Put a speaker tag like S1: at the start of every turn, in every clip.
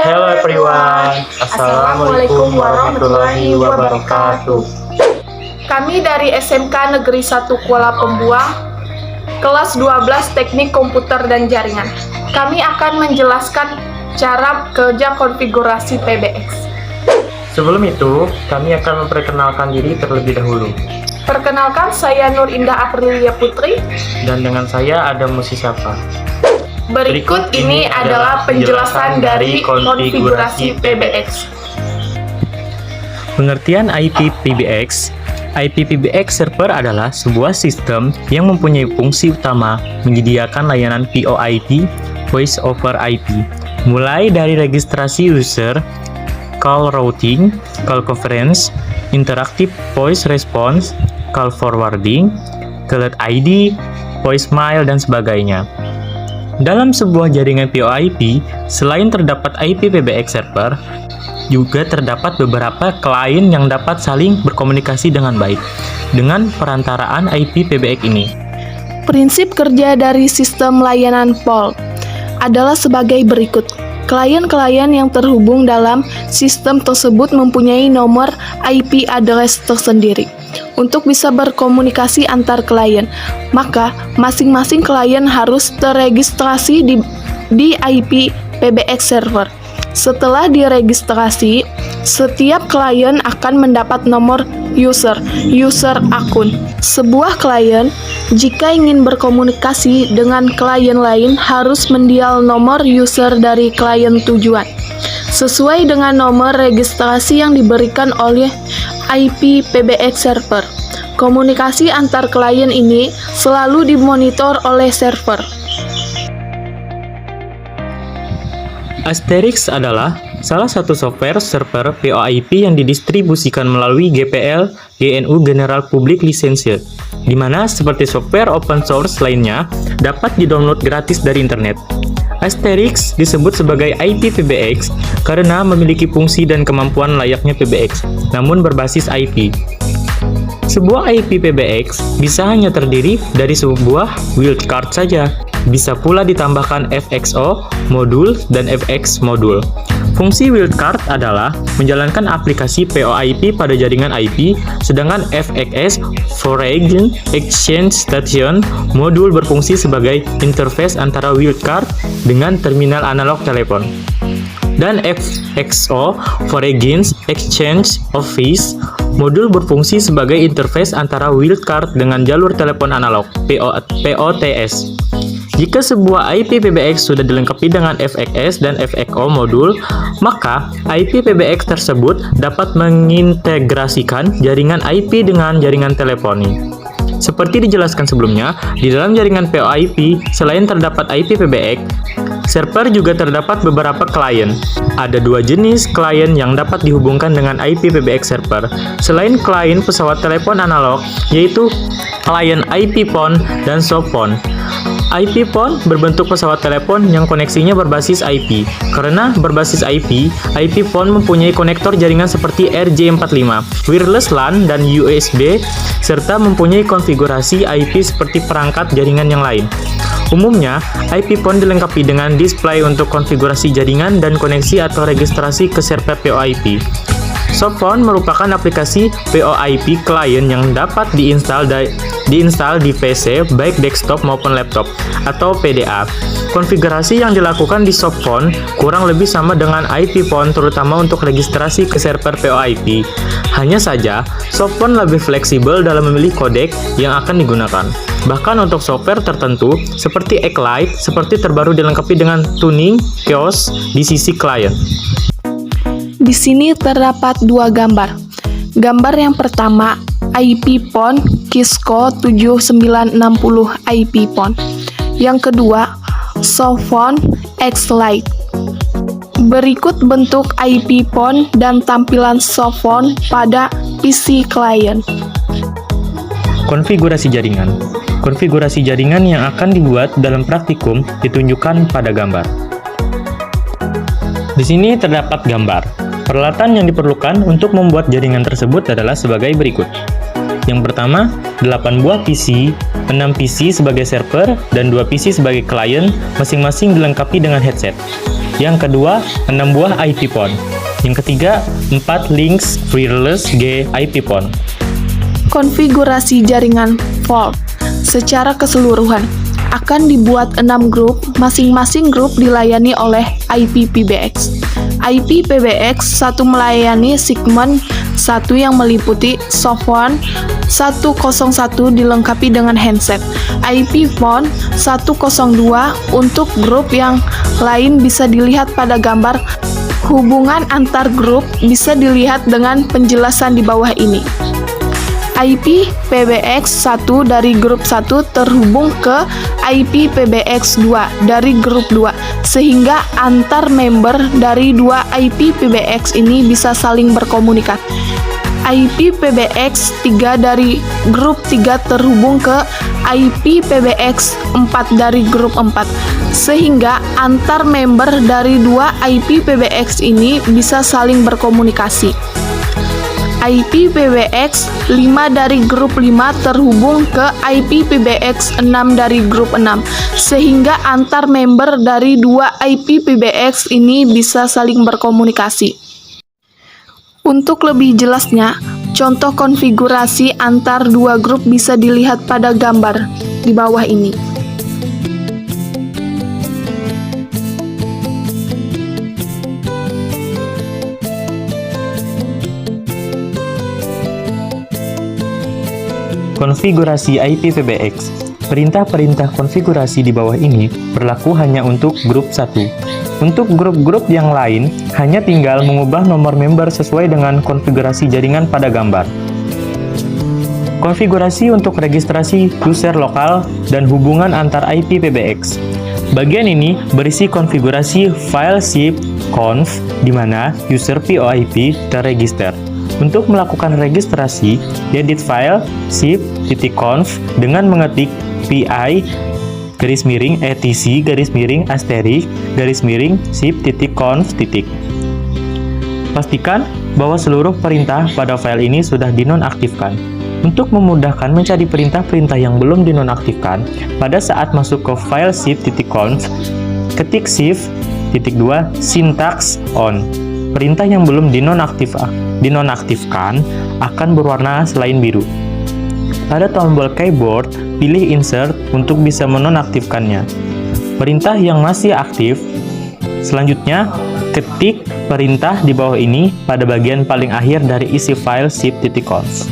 S1: Hello everyone, Assalamualaikum warahmatullahi wabarakatuh.
S2: Kami dari SMK Negeri 1 Kuala Pembuang, kelas 12 Teknik Komputer dan Jaringan. Kami akan menjelaskan cara kerja konfigurasi PBX.
S1: Sebelum itu, kami akan memperkenalkan diri terlebih dahulu.
S2: Perkenalkan, saya Nur Indah Aprilia Putri.
S1: Dan dengan saya Adam Musisapa.
S2: Berikut ini adalah penjelasan dari konfigurasi PBX.
S3: Pengertian IP PBX. IP PBX server adalah sebuah sistem yang mempunyai fungsi utama menyediakan layanan VoIP, Voice over IP, mulai dari registrasi user, call routing, call conference, interactive voice response, call forwarding, client ID, voicemail, dan sebagainya. Dalam sebuah jaringan VoIP, selain terdapat IP PBX server, juga terdapat beberapa klien yang dapat saling berkomunikasi dengan baik dengan perantaraan IP PBX ini.
S2: Prinsip kerja dari sistem layanan POL adalah sebagai berikut. Klien-klien yang terhubung dalam sistem tersebut mempunyai nomor IP address tersendiri. Untuk bisa berkomunikasi antar klien, maka masing-masing klien harus terregistrasi di IP PBX server. Setelah diregistrasi, setiap klien akan mendapat nomor user akun. Sebuah klien, jika ingin berkomunikasi dengan klien lain, harus mendial nomor user dari klien tujuan, sesuai dengan nomor registrasi yang diberikan oleh IP PBX server. Komunikasi antar klien ini selalu dimonitor oleh server.
S3: Asterix adalah salah satu software server VoIP yang didistribusikan melalui GPL GNU General Public License, di mana seperti software open source lainnya dapat didownload gratis dari internet. Asterix disebut sebagai IP PBX karena memiliki fungsi dan kemampuan layaknya PBX, namun berbasis IP. Sebuah IP PBX bisa hanya terdiri dari sebuah wildcard saja. Bisa pula ditambahkan FXO modul dan FX modul. Fungsi wildcard adalah menjalankan aplikasi VoIP pada jaringan IP, sedangkan FXS Foreign Exchange Station modul berfungsi sebagai interface antara wildcard dengan terminal analog telepon. Dan FXO Foreign Exchange Office modul berfungsi sebagai interface antara wildcard dengan jalur telepon analog POTS. Jika sebuah IP PBX sudah dilengkapi dengan FXS dan FXO modul, maka IP PBX tersebut dapat mengintegrasikan jaringan IP dengan jaringan teleponi. Seperti dijelaskan sebelumnya, di dalam jaringan VoIP, selain terdapat IP PBX, server juga terdapat beberapa klien. Ada dua jenis klien yang dapat dihubungkan dengan IP PBX server. Selain klien pesawat telepon analog, yaitu klien IP PON dan softphone. IP PON berbentuk pesawat telepon yang koneksinya berbasis IP. Karena berbasis IP PON mempunyai konektor jaringan seperti RJ45, wireless LAN, dan USB, serta mempunyai konfigurasi IP seperti perangkat jaringan yang lain. Umumnya, IP PON dilengkapi dengan display untuk konfigurasi jaringan dan koneksi atau registrasi ke server VoIP. Softphone merupakan aplikasi VoIP klien yang dapat diinstal di PC, baik desktop maupun laptop, atau PDA. Konfigurasi yang dilakukan di softphone kurang lebih sama dengan IP PON, terutama untuk registrasi ke server VoIP. Hanya saja, softphone lebih fleksibel dalam memilih kodek yang akan digunakan. Bahkan untuk software tertentu, seperti Egglight, seperti terbaru dilengkapi dengan tuning chaos di sisi klien.
S2: Di sini terdapat dua gambar. Gambar yang pertama, IP PON Kisco 7960 IP PON. Yang kedua, softphone Egglight. Berikut bentuk IP PON dan tampilan softphone pada PC klien.
S3: Konfigurasi jaringan. Konfigurasi jaringan yang akan dibuat dalam praktikum ditunjukkan pada gambar. Di sini terdapat gambar. Peralatan yang diperlukan untuk membuat jaringan tersebut adalah sebagai berikut. Yang pertama, 8 buah PC, 6 PC sebagai server, dan 2 PC sebagai klien, masing-masing dilengkapi dengan headset. Yang kedua, 6 buah IP port. Yang ketiga, 4 links wireless G IP port.
S2: Konfigurasi jaringan vault secara keseluruhan akan dibuat 6 grup, masing-masing grup dilayani oleh IP PBX. IP PBX 1 melayani segmen 1 yang meliputi softphone 101 dilengkapi dengan handset. IP phone 102 untuk grup yang lain bisa dilihat pada gambar. Hubungan antar grup bisa dilihat dengan penjelasan di bawah ini. IP PBX 1 dari grup 1 terhubung ke IP PBX 2 dari grup 2, sehingga antar member dari 2 IP PBX ini bisa saling berkomunikasi. IP PBX 3 dari grup 3 terhubung ke IP PBX 4 dari grup 4, sehingga antar member dari 2 IP PBX ini bisa saling berkomunikasi. IP PBX 5 dari grup 5 terhubung ke IP PBX 6 dari grup 6, sehingga antar member dari 2 IP PBX ini bisa saling berkomunikasi. Untuk lebih jelasnya, contoh konfigurasi antar 2 grup bisa dilihat pada gambar di bawah ini.
S3: Konfigurasi IP PBX. Perintah-perintah konfigurasi di bawah ini berlaku hanya untuk grup 1. Untuk grup-grup yang lain, hanya tinggal mengubah nomor member sesuai dengan konfigurasi jaringan pada gambar. Konfigurasi untuk registrasi user lokal dan hubungan antar IP PBX. Bagian ini berisi konfigurasi file zip conf di mana user POIP terregister. Untuk melakukan registrasi, edit file zip.conf dengan mengetik pi /etc/zip.conf. Pastikan bahwa seluruh perintah pada file ini sudah dinonaktifkan. Untuk memudahkan mencari perintah-perintah yang belum dinonaktifkan, pada saat masuk ke file zip.conf, ketik shift_2 syntax on. Perintah yang belum dinonaktifkan akan berwarna selain biru. Pada tombol keyboard, pilih insert untuk bisa menonaktifkannya. Perintah yang masih aktif, selanjutnya ketik perintah di bawah ini pada bagian paling akhir dari isi file zip.conf.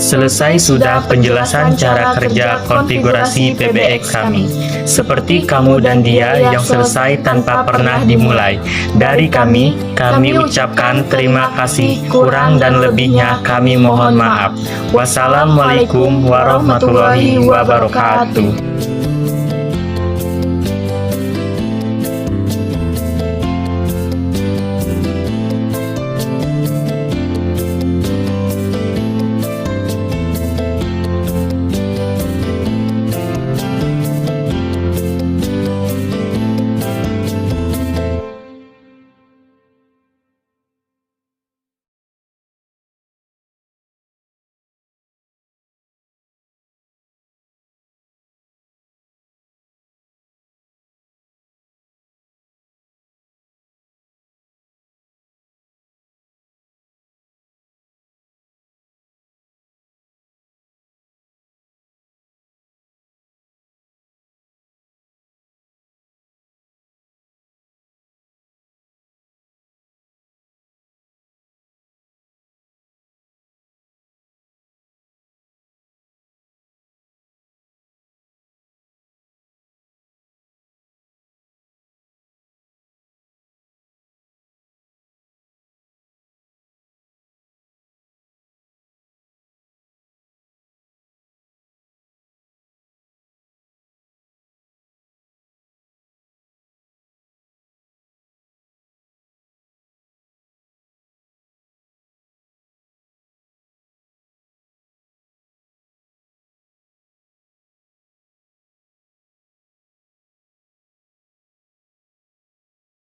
S3: Selesai sudah penjelasan cara kerja konfigurasi PBX kami. Seperti kamu dan dia yang selesai tanpa pernah dimulai. Dari kami ucapkan terima kasih. Kurang dan lebihnya kami mohon maaf. Wassalamualaikum warahmatullahi wabarakatuh.